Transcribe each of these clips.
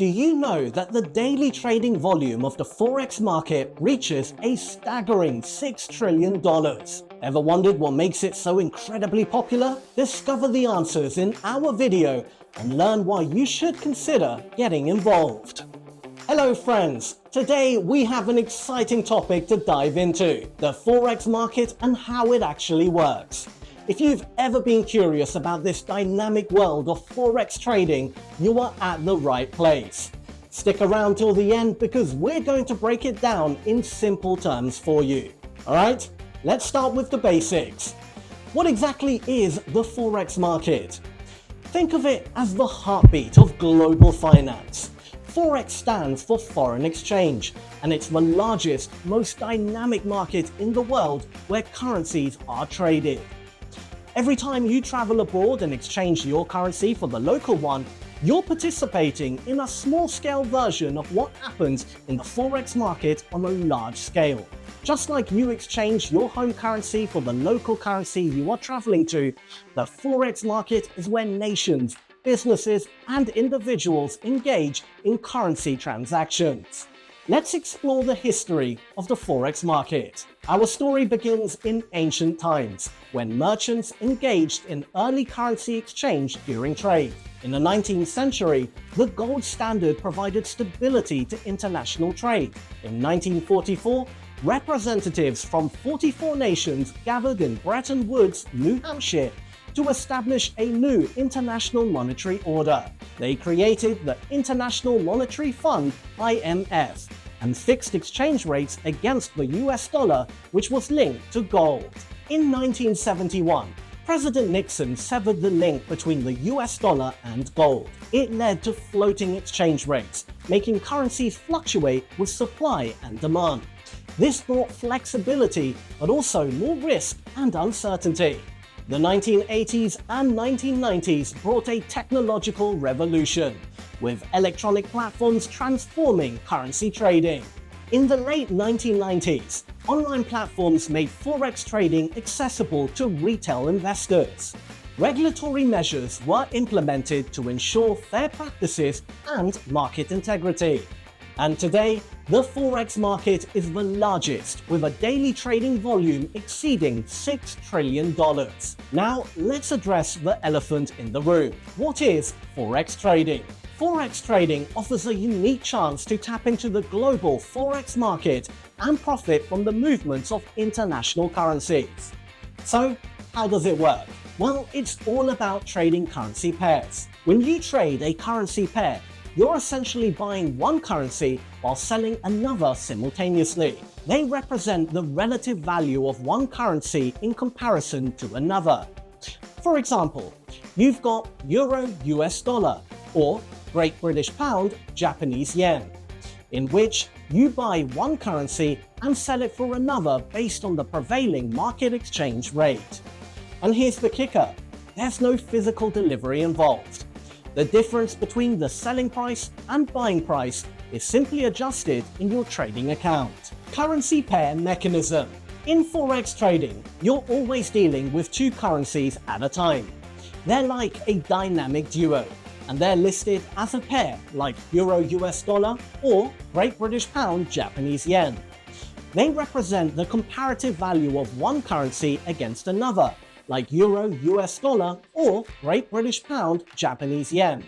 Do you know that the daily trading volume of the Forex market reaches a staggering $6 trillion? Ever wondered what makes it so incredibly popular? Discover the answers in our video and learn why you should consider getting involved. Hello friends, today we have an exciting topic to dive into, the Forex market and how it actually works. If you've ever been curious about this dynamic world of Forex trading, you are at the right place. Stick around till the end because we're going to break it down in simple terms for you. Alright, let's start with the basics. What exactly is the Forex market? Think of it as the heartbeat of global finance. Forex stands for foreign exchange, and it's the largest, most dynamic market in the world where currencies are traded. Every time you travel abroad and exchange your currency for the local one, you're participating in a small-scale version of what happens in the Forex market on a large scale. Just like you exchange your home currency for the local currency you are traveling to, the Forex market is where nations, businesses, and individuals engage in currency transactions. Let's explore the history of the Forex market. Our story begins in ancient times, when merchants engaged in early currency exchange during trade. In the 19th century, the gold standard provided stability to international trade. In 1944, representatives from 44 nations gathered in Bretton Woods, New Hampshire, to establish a new international monetary order. They created the International Monetary Fund, IMF, and fixed exchange rates against the US dollar, which was linked to gold. In 1971, President Nixon severed the link between the US dollar and gold. It led to floating exchange rates, making currencies fluctuate with supply and demand. This brought flexibility, but also more risk and uncertainty. The 1980s and 1990s brought a technological revolution, with electronic platforms transforming currency trading. In the late 1990s, online platforms made Forex trading accessible to retail investors. Regulatory measures were implemented to ensure fair practices and market integrity. And today, the Forex market is the largest, with a daily trading volume exceeding $6 trillion. Now, let's address the elephant in the room. What is Forex trading? Forex trading offers a unique chance to tap into the global Forex market and profit from the movements of international currencies. So, how does it work? Well, it's all about trading currency pairs. When you trade a currency pair, you're essentially buying one currency while selling another simultaneously. They represent the relative value of one currency in comparison to another. For example, you've got Euro US dollar or Great British Pound Japanese Yen, in which you buy one currency and sell it for another based on the prevailing market exchange rate. And here's the kicker, there's no physical delivery involved. The difference between the selling price and buying price is simply adjusted in your trading account. Currency pair mechanism. In Forex trading, you're always dealing with two currencies at a time. They're like a dynamic duo, and they're listed as a pair like Euro US dollar or Great British Pound Japanese Yen. They represent the comparative value of one currency against another, like Euro US dollar or Great British Pound Japanese Yen.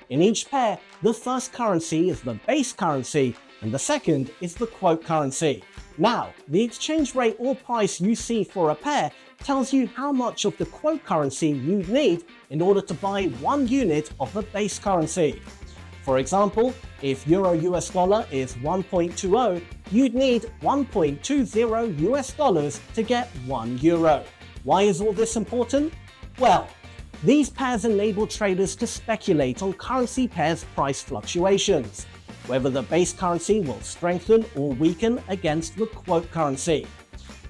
In each pair, the first currency is the base currency and the second is the quote currency. Now, the exchange rate or price you see for a pair tells you how much of the quote currency you need in order to buy 1 unit of the base currency. For example, if Euro US dollar is 1.20, you'd need 1.20 US dollars to get 1 euro. Why is all this important? Well, these pairs enable traders to speculate on currency pairs' price fluctuations, whether the base currency will strengthen or weaken against the quote currency.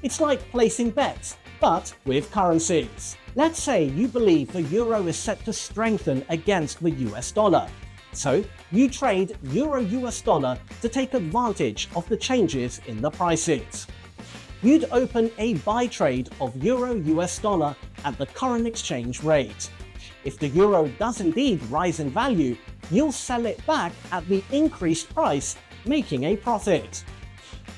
It's like placing bets, but with currencies. Let's say you believe the euro is set to strengthen against the US dollar. So you trade Euro US dollar to take advantage of the changes in the prices. You'd open a buy trade of Euro US dollar at the current exchange rate. If the euro does indeed rise in value, you'll sell it back at the increased price, making a profit.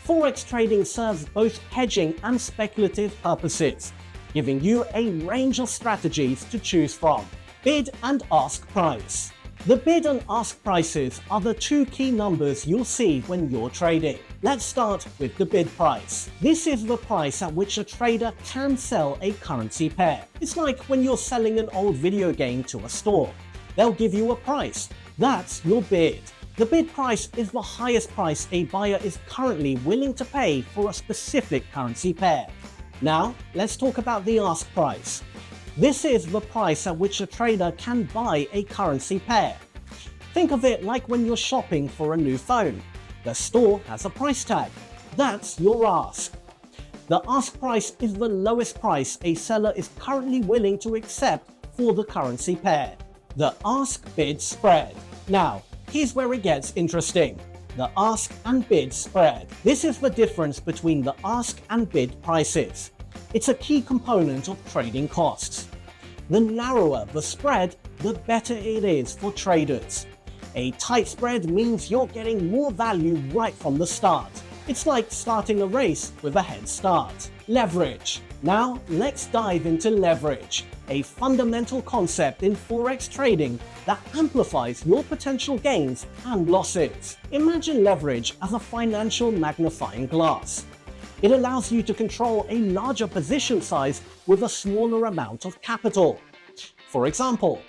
Forex trading serves both hedging and speculative purposes, giving you a range of strategies to choose from. Bid and ask price. The bid and ask prices are the two key numbers you'll see when you're trading. Let's start with the bid price. This is the price at which a trader can sell a currency pair. It's like when you're selling an old video game to a store. They'll give you a price. That's your bid. The bid price is the highest price a buyer is currently willing to pay for a specific currency pair. Now, let's talk about the ask price. This is the price at which a trader can buy a currency pair. Think of it like when you're shopping for a new phone. The store has a price tag. That's your ask. The ask price is the lowest price a seller is currently willing to accept for the currency pair. The ask-bid spread. Now, here's where it gets interesting. The ask and bid spread. This is the difference between the ask and bid prices. It's a key component of trading costs. The narrower the spread, the better it is for traders. A tight spread means you're getting more value right from the start. It's like starting a race with a head start. Leverage. Now let's dive into leverage, a fundamental concept in Forex trading that amplifies your potential gains and losses. Imagine leverage as a financial magnifying glass. It allows you to control a larger position size with a smaller amount of capital. For example,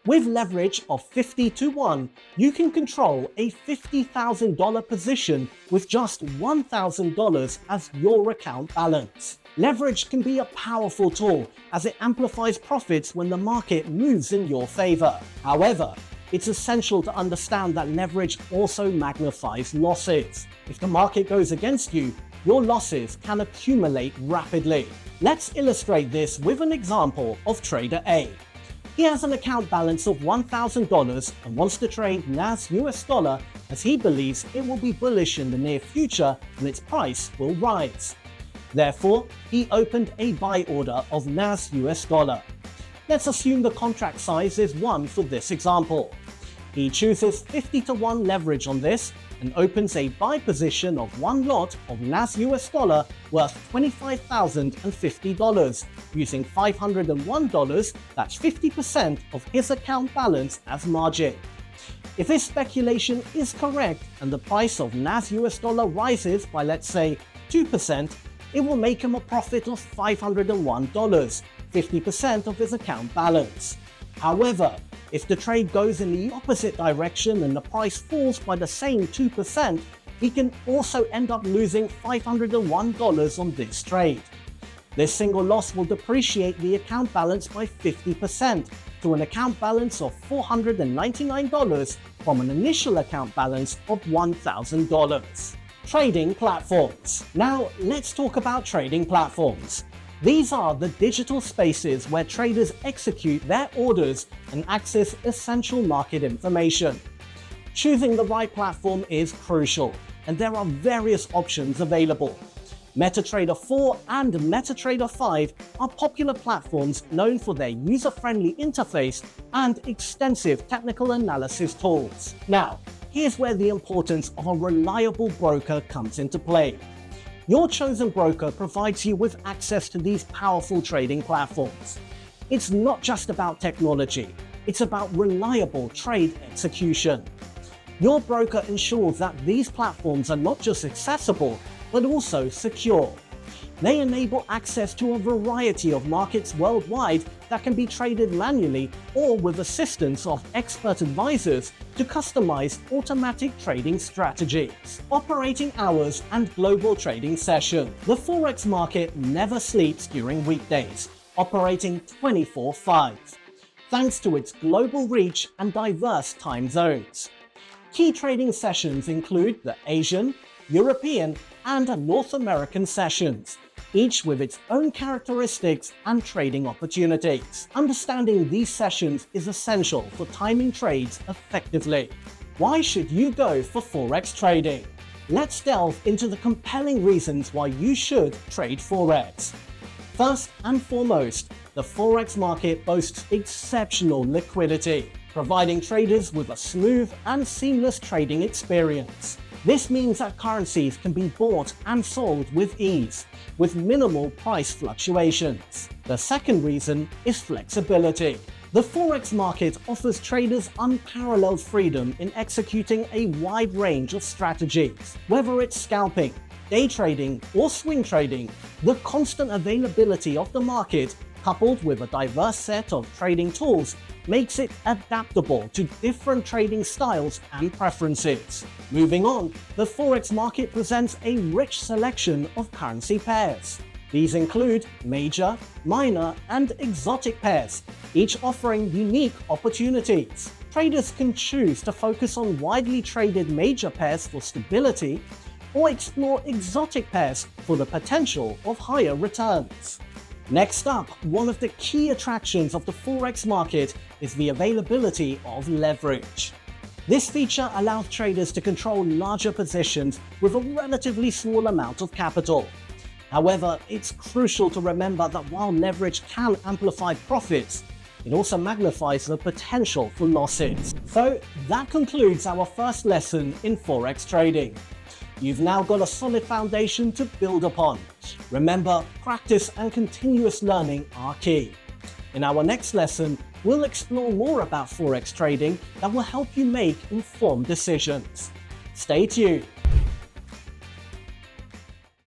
with leverage of 50-1, you can control a $50,000 position with just $1,000 as your account balance. Leverage can be a powerful tool as it amplifies profits when the market moves in your favor. However, it's essential to understand that leverage also magnifies losses. If the market goes against you, your losses can accumulate rapidly. Let's illustrate this with an example of Trader A. He has an account balance of $1,000 and wants to trade NAS US dollar as he believes it will be bullish in the near future and its price will rise. Therefore, he opened a buy order of NAS US dollar. Let's assume the contract size is 1 for this example. He chooses 50-1 leverage on this and opens a buy position of one lot of NAS US dollar worth $25,050 using $501, that's 50% of his account balance as margin. If this speculation is correct and the price of NAS US dollar rises by, let's say, 2%, it will make him a profit of $501, 50% of his account balance. However, if the trade goes in the opposite direction and the price falls by the same 2%, he can also end up losing $501 on this trade. This single loss will depreciate the account balance by 50% to an account balance of $499 from an initial account balance of $1,000. Trading platforms. Now let's talk about trading platforms. These are the digital spaces where traders execute their orders and access essential market information. Choosing the right platform is crucial, and there are various options available. MetaTrader 4 and MetaTrader 5 are popular platforms known for their user-friendly interface and extensive technical analysis tools. Now, here's where the importance of a reliable broker comes into play. Your chosen broker provides you with access to these powerful trading platforms. It's not just about technology, it's about reliable trade execution. Your broker ensures that these platforms are not just accessible, but also secure. They enable access to a variety of markets worldwide that can be traded manually or with assistance of expert advisors to customize automatic trading strategies. Operating hours and global trading session. The Forex market never sleeps during weekdays, operating 24/5, thanks to its global reach and diverse time zones. Key trading sessions include the Asian, European, and North American sessions, each with its own characteristics and trading opportunities. Understanding these sessions is essential for timing trades effectively. Why should you go for Forex trading? Let's delve into the compelling reasons why you should trade Forex. First and foremost, the Forex market boasts exceptional liquidity. providing traders with a smooth and seamless trading experience. This means that currencies can be bought and sold with ease, with minimal price fluctuations. The second reason is flexibility. The Forex market offers traders unparalleled freedom in executing a wide range of strategies. Whether it's scalping, day trading, or swing trading, the constant availability of the market, coupled with a diverse set of trading tools, makes it adaptable to different trading styles and preferences. Moving on, the Forex market presents a rich selection of currency pairs. These include major, minor, and exotic pairs, each offering unique opportunities. Traders can choose to focus on widely traded major pairs for stability, or explore exotic pairs for the potential of higher returns. Next up, one of the key attractions of the Forex market is the availability of leverage. This feature allows traders to control larger positions with a relatively small amount of capital. However, it's crucial to remember that while leverage can amplify profits, it also magnifies the potential for losses. So that concludes our first lesson in Forex trading. You've now got a solid foundation to build upon. Remember, practice and continuous learning are key. In our next lesson, we'll explore more about Forex trading that will help you make informed decisions. Stay tuned.